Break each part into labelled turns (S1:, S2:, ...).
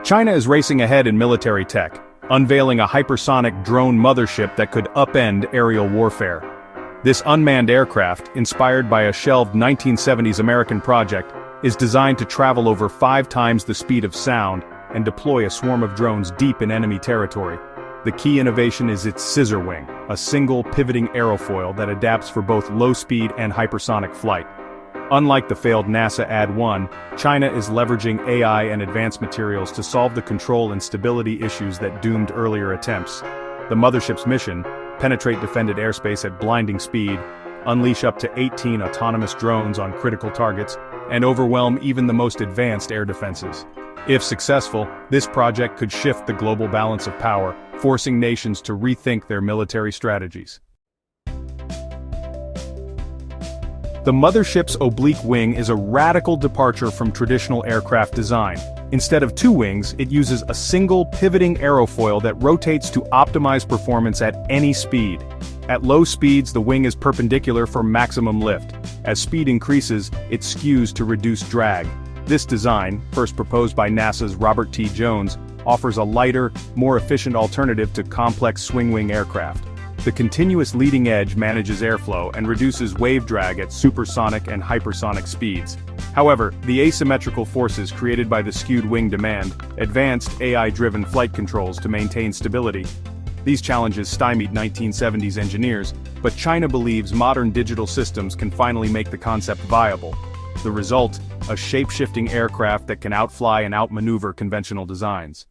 S1: China is racing ahead in military tech, unveiling a hypersonic drone mothership that could upend aerial warfare. This unmanned aircraft, inspired by a shelved 1970s American project, is designed to travel over 5 times the speed of sound and deploy a swarm of drones deep in enemy territory. The key innovation is its Scissor wing, a single pivoting aerofoil that adapts for both low-speed and hypersonic flight. Unlike the failed NASA Ad-1, China is leveraging AI and advanced materials to solve the control and stability issues that doomed earlier attempts. The mothership's mission: penetrate defended airspace at blinding speed, unleash up to 18 autonomous drones on critical targets, and overwhelm even the most advanced air defenses. If successful, this project could shift the global balance of power, forcing nations to rethink their military strategies. The mothership's oblique wing is a radical departure from traditional aircraft design. Instead of 2 wings, it uses a single pivoting aerofoil that rotates to optimize performance at any speed. At low speeds, the wing is perpendicular for maximum lift. As speed increases, it skews to reduce drag. This design, first proposed by NASA's Robert T. Jones, offers a lighter, more efficient alternative to complex swing-wing aircraft. The continuous leading edge manages airflow and reduces wave drag at supersonic and hypersonic speeds. However, the asymmetrical forces created by the skewed wing demand advanced AI-driven flight controls to maintain stability. These challenges stymied 1970s engineers, but China believes modern digital systems can finally make the concept viable. The result: a shape-shifting aircraft that can outfly and outmaneuver conventional designs.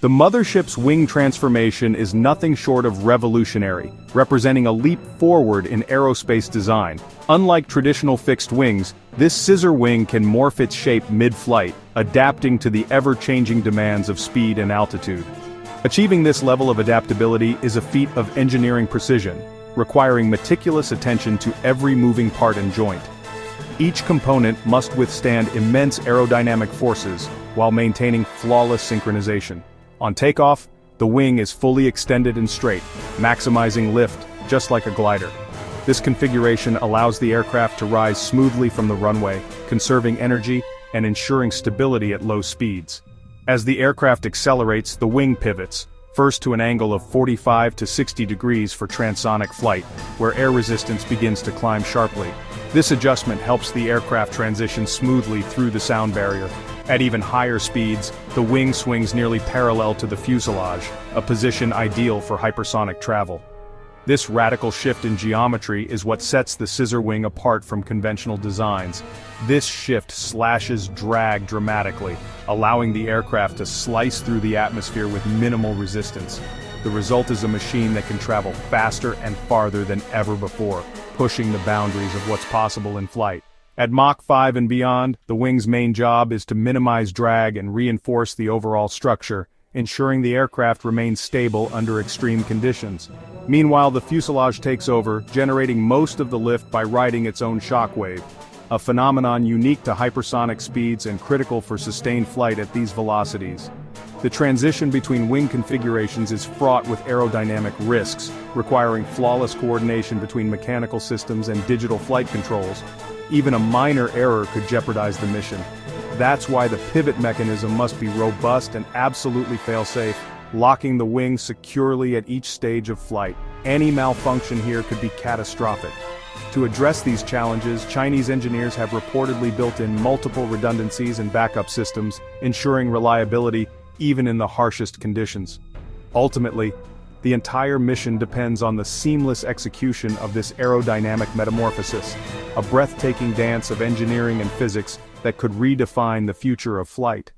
S1: The mothership's wing transformation is nothing short of revolutionary, representing a leap forward in aerospace design. Unlike traditional fixed wings, this scissor wing can morph its shape mid-flight, adapting to the ever-changing demands of speed and altitude. Achieving this level of adaptability is a feat of engineering precision, requiring meticulous attention to every moving part and joint. Each component must withstand immense aerodynamic forces while maintaining flawless synchronization. On takeoff, the wing is fully extended and straight, maximizing lift, just like a glider. This configuration allows the aircraft to rise smoothly from the runway, conserving energy and ensuring stability at low speeds. As the aircraft accelerates, the wing pivots, first to an angle of 45 to 60 degrees for transonic flight, where air resistance begins to climb sharply. This adjustment helps the aircraft transition smoothly through the sound barrier. At even higher speeds, the wing swings nearly parallel to the fuselage, a position ideal for hypersonic travel. This radical shift in geometry is what sets the scissor wing apart from conventional designs. This shift slashes drag dramatically, allowing the aircraft to slice through the atmosphere with minimal resistance. The result is a machine that can travel faster and farther than ever before, pushing the boundaries of what's possible in flight. At Mach 5 and beyond, the wing's main job is to minimize drag and reinforce the overall structure, ensuring the aircraft remains stable under extreme conditions. Meanwhile, the fuselage takes over, generating most of the lift by riding its own shockwave, a phenomenon unique to hypersonic speeds and critical for sustained flight at these velocities. The transition between wing configurations is fraught with aerodynamic risks, requiring flawless coordination between mechanical systems and digital flight controls. Even a minor error could jeopardize the mission. That's why the pivot mechanism must be robust and absolutely fail-safe, locking the wing securely at each stage of flight. Any malfunction here could be catastrophic. To address these challenges, Chinese engineers have reportedly built in multiple redundancies and backup systems, ensuring reliability even in the harshest conditions. Ultimately, the entire mission depends on the seamless execution of this aerodynamic metamorphosis, a breathtaking dance of engineering and physics that could redefine the future of flight.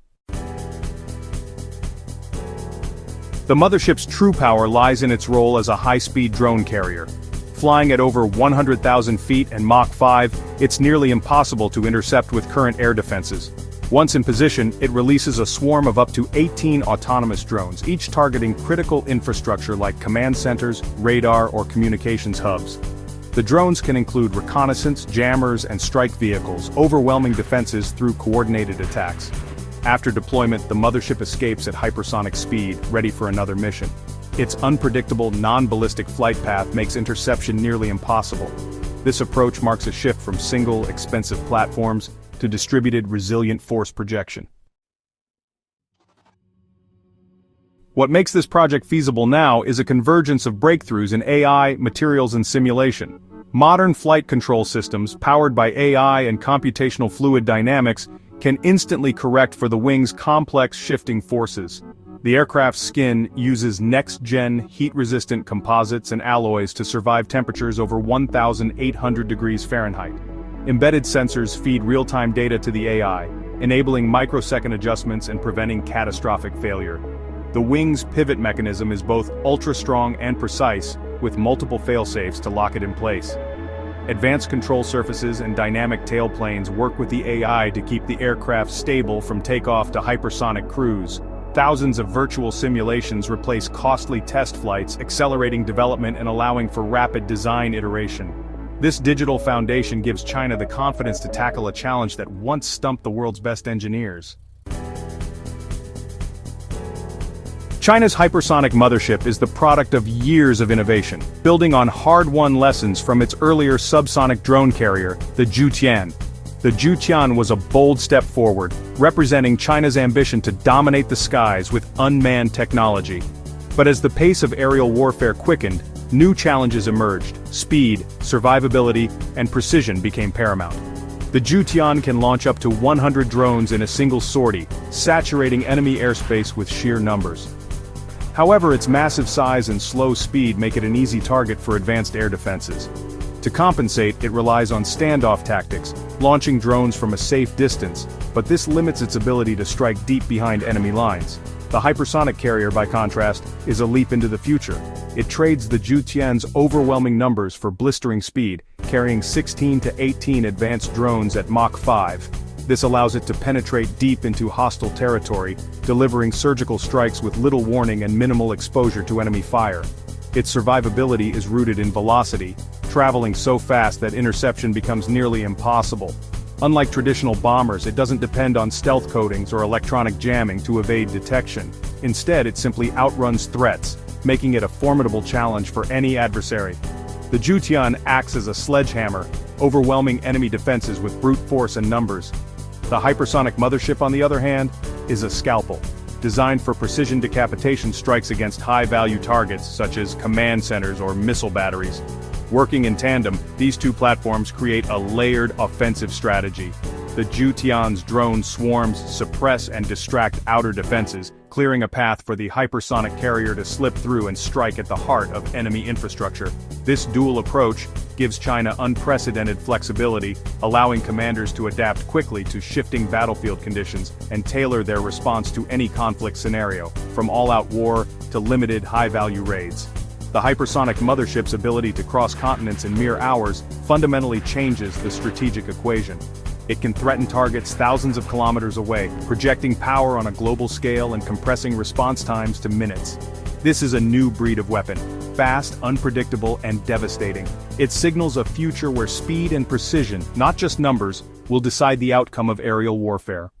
S1: The mothership's true power lies in its role as a high-speed drone carrier. Flying at over 100,000 feet and Mach 5, it's nearly impossible to intercept with current air defenses. Once in position, it releases a swarm of up to 18 autonomous drones, each targeting critical infrastructure like command centers, radar, or communications hubs. The drones can include reconnaissance, jammers, and strike vehicles, overwhelming defenses through coordinated attacks. After deployment, the mothership escapes at hypersonic speed, ready for another mission. Its unpredictable, non-ballistic flight path makes interception nearly impossible. This approach marks a shift from single, expensive platforms to distributed resilient force projection. What makes this project feasible now is a convergence of breakthroughs in AI, materials and simulation. Modern flight control systems, powered by AI and computational fluid dynamics, can instantly correct for the wing's complex shifting forces. The aircraft's skin uses next-gen, heat-resistant composites and alloys to survive temperatures over 1,800 degrees Fahrenheit. Embedded sensors feed real-time data to the AI, enabling microsecond adjustments and preventing catastrophic failure. The wing's pivot mechanism is both ultra-strong and precise, with multiple fail-safes to lock it in place. Advanced control surfaces and dynamic tailplanes work with the AI to keep the aircraft stable from takeoff to hypersonic cruise. Thousands of virtual simulations replace costly test flights, accelerating development and allowing for rapid design iteration. This digital foundation gives China the confidence to tackle a challenge that once stumped the world's best engineers. China's hypersonic mothership is the product of years of innovation, building on hard-won lessons from its earlier subsonic drone carrier, the Tian. The Tian was a bold step forward, representing China's ambition to dominate the skies with unmanned technology. But as the pace of aerial warfare quickened, new challenges emerged. Speed, survivability, and precision became paramount. The Tian can launch up to 100 drones in a single sortie, saturating enemy airspace with sheer numbers. However, its massive size and slow speed make it an easy target for advanced air defenses. To compensate, it relies on standoff tactics, launching drones from a safe distance, but this limits its ability to strike deep behind enemy lines. The hypersonic carrier, by contrast, is a leap into the future. It trades the Tian's overwhelming numbers for blistering speed, carrying 16 to 18 advanced drones at Mach 5. This allows it to penetrate deep into hostile territory, delivering surgical strikes with little warning and minimal exposure to enemy fire. Its survivability is rooted in velocity, traveling so fast that interception becomes nearly impossible. Unlike traditional bombers, it doesn't depend on stealth coatings or electronic jamming to evade detection. Instead, it simply outruns threats, making it a formidable challenge for any adversary. The Tian acts as a sledgehammer, overwhelming enemy defenses with brute force and numbers. The hypersonic mothership, on the other hand, is a scalpel, designed for precision decapitation strikes against high-value targets such as command centers or missile batteries. Working in tandem, these two platforms create a layered offensive strategy. The Tian's drone swarms suppress and distract outer defenses, clearing a path for the hypersonic carrier to slip through and strike at the heart of enemy infrastructure. This dual approach gives China unprecedented flexibility, allowing commanders to adapt quickly to shifting battlefield conditions and tailor their response to any conflict scenario, from all-out war to limited high-value raids. The hypersonic mothership's ability to cross continents in mere hours fundamentally changes the strategic equation. It can threaten targets thousands of kilometers away, projecting power on a global scale and compressing response times to minutes. This is a new breed of weapon, fast, unpredictable, and devastating. It signals a future where speed and precision, not just numbers, will decide the outcome of aerial warfare.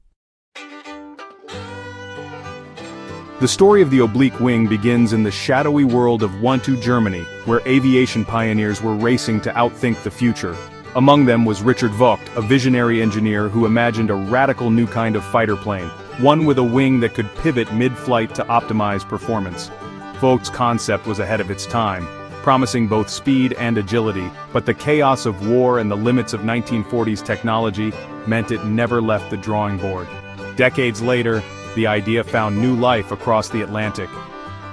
S1: The story of the oblique wing begins in the shadowy world of Wantu, Germany, where aviation pioneers were racing to outthink the future. Among them was Richard Vogt, a visionary engineer who imagined a radical new kind of fighter plane, one with a wing that could pivot mid-flight to optimize performance. Vogt's concept was ahead of its time, promising both speed and agility, but the chaos of war and the limits of 1940s technology meant it never left the drawing board. Decades later, the idea found new life across the Atlantic.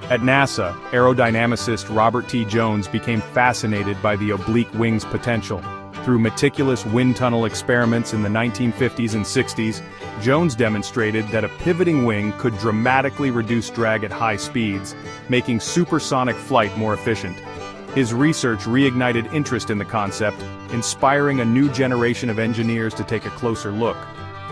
S1: At NASA, aerodynamicist Robert T. Jones became fascinated by the oblique wing's potential. Through meticulous wind tunnel experiments in the 1950s and 60s, Jones demonstrated that a pivoting wing could dramatically reduce drag at high speeds, making supersonic flight more efficient. His research reignited interest in the concept, inspiring a new generation of engineers to take a closer look.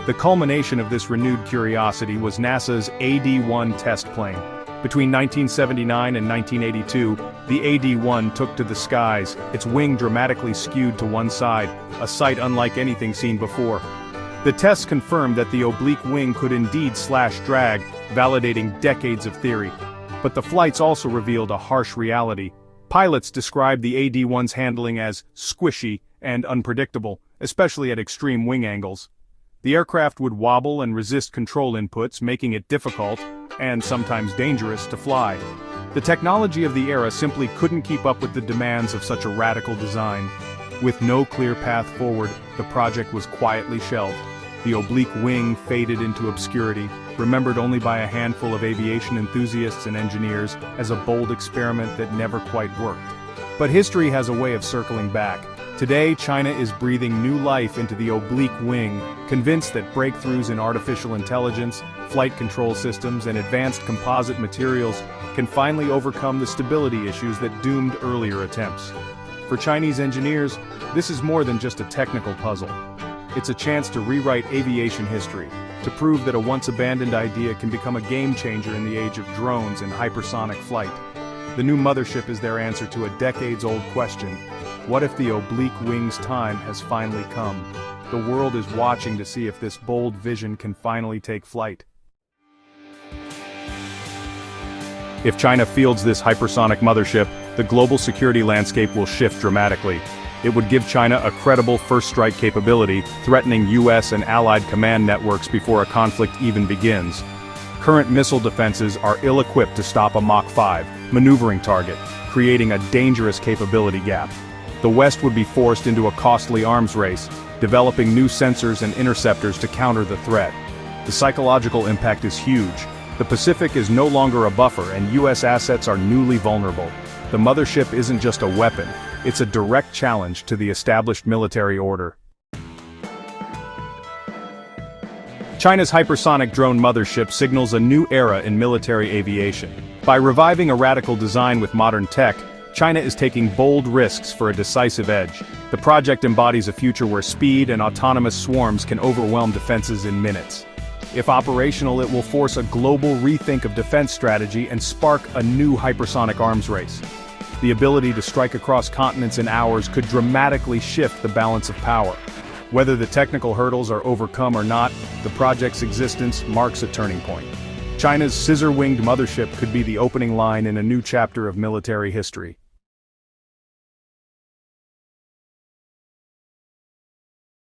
S1: The culmination of this renewed curiosity was NASA's AD-1 test plane. Between 1979 and 1982, the AD-1 took to the skies, its wing dramatically skewed to one side, a sight unlike anything seen before. The tests confirmed that the oblique wing could indeed slash drag, validating decades of theory. But the flights also revealed a harsh reality. Pilots described the AD-1's handling as squishy and unpredictable, especially at extreme wing angles. The aircraft would wobble and resist control inputs, making it difficult, and sometimes dangerous, to fly. The technology of the era simply couldn't keep up with the demands of such a radical design. With no clear path forward, the project was quietly shelved. The oblique wing faded into obscurity, remembered only by a handful of aviation enthusiasts and engineers as a bold experiment that never quite worked. But history has a way of circling back. Today, China is breathing new life into the oblique wing, convinced that breakthroughs in artificial intelligence, flight control systems, and advanced composite materials can finally overcome the stability issues that doomed earlier attempts. For Chinese engineers, this is more than just a technical puzzle. It's a chance to rewrite aviation history, to prove that a once-abandoned idea can become a game-changer in the age of drones and hypersonic flight. The new Mothership is their answer to a decades-old question: what if the oblique wing's time has finally come? The world is watching to see if this bold vision can finally take flight. If China fields this hypersonic mothership, the global security landscape will shift dramatically. It would give China a credible first-strike capability, threatening US and allied command networks before a conflict even begins. Current missile defenses are ill-equipped to stop a Mach 5 maneuvering target, creating a dangerous capability gap. The West would be forced into a costly arms race, developing new sensors and interceptors to counter the threat. The psychological impact is huge. The Pacific is no longer a buffer, and US assets are newly vulnerable. The mothership isn't just a weapon, it's a direct challenge to the established military order. China's hypersonic drone mothership signals a new era in military aviation. By reviving a radical design with modern tech, China is taking bold risks for a decisive edge. The project embodies a future where speed and autonomous swarms can overwhelm defenses in minutes. If operational, it will force a global rethink of defense strategy and spark a new hypersonic arms race. The ability to strike across continents in hours could dramatically shift the balance of power. Whether the technical hurdles are overcome or not, the project's existence marks a turning point. China's scissor-winged mothership could be the opening line in a new chapter of military history.